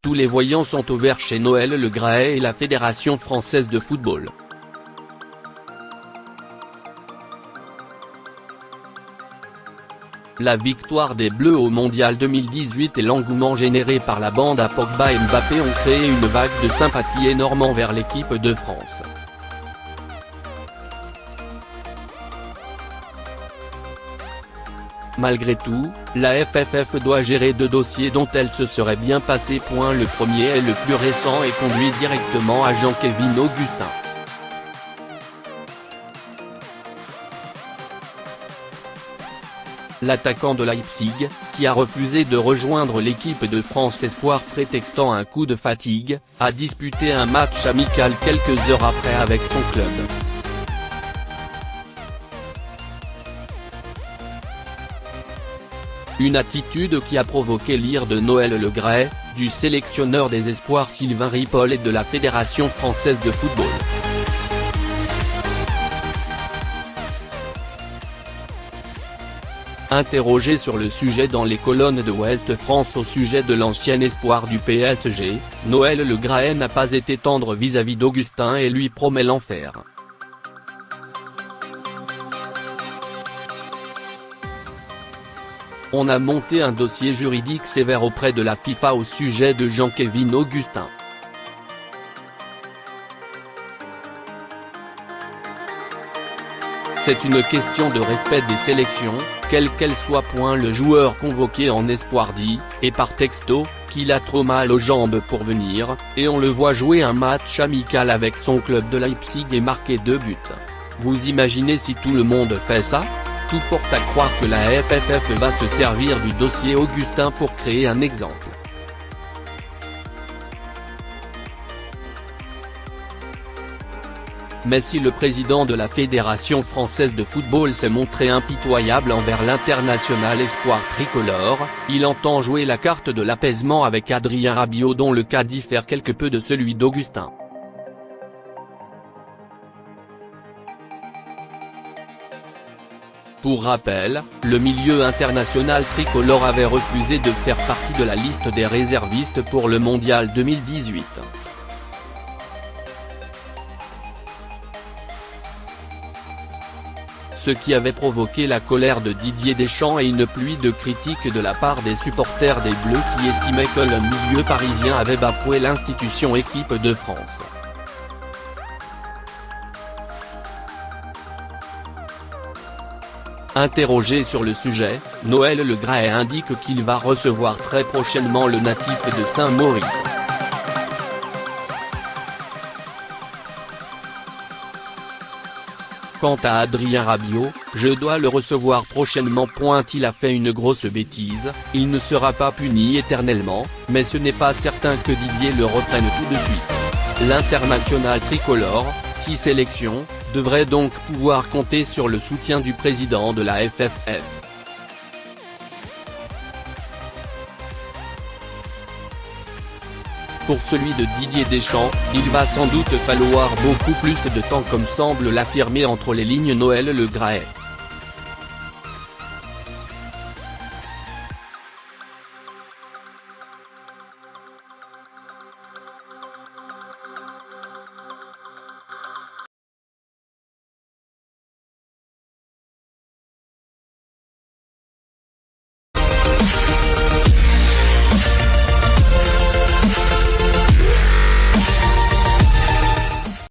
Tous les voyants sont au vert chez Noël Le Graët et la Fédération française de football. La victoire des Bleus au Mondial 2018 et l'engouement généré par la bande à Pogba et Mbappé ont créé une vague de sympathie énorme envers l'équipe de France. Malgré tout, la FFF doit gérer deux dossiers dont elle se serait bien passée. Le premier est le plus récent et conduit directement à Jean-Kévin Augustin. L'attaquant de Leipzig, qui a refusé de rejoindre l'équipe de France Espoir prétextant un coup de fatigue, a disputé un match amical quelques heures après avec son club. Une attitude qui a provoqué l'ire de Noël Le Graët, du sélectionneur des espoirs Sylvain Ripoll et de la Fédération française de football. Interrogé sur le sujet dans les colonnes de Ouest France au sujet de l'ancien espoir du PSG, Noël Le Graët n'a pas été tendre vis-à-vis d'Augustin et lui promet l'enfer. On a monté un dossier juridique sévère auprès de la FIFA au sujet de Jean-Kévin Augustin. C'est une question de respect des sélections, quelle qu'elle soit. Le joueur convoqué en espoir dit, et par texto, qu'il a trop mal aux jambes pour venir, et on le voit jouer un match amical avec son club de Leipzig et marquer 2 buts. Vous imaginez si tout le monde fait ça ? Tout porte à croire que la FFF va se servir du dossier Augustin pour créer un exemple. Mais si le président de la Fédération française de football s'est montré impitoyable envers l'international espoir tricolore, il entend jouer la carte de l'apaisement avec Adrien Rabiot dont le cas diffère quelque peu de celui d'Augustin. Pour rappel, le milieu international tricolore avait refusé de faire partie de la liste des réservistes pour le Mondial 2018. Ce qui avait provoqué la colère de Didier Deschamps et une pluie de critiques de la part des supporters des Bleus qui estimaient que le milieu parisien avait bafoué l'institution équipe de France. Interrogé sur le sujet, Noël Le Graët indique qu'il va recevoir très prochainement le natif de Saint-Maurice. Quant à Adrien Rabiot, je dois le recevoir prochainement. Il a fait une grosse bêtise, il ne sera pas puni éternellement, mais ce n'est pas certain que Didier le reprenne tout de suite. L'international tricolore, 6 sélections, devrait donc pouvoir compter sur le soutien du président de la FFF. Pour celui de Didier Deschamps, il va sans doute falloir beaucoup plus de temps comme semble l'affirmer entre les lignes Noël Le Graët.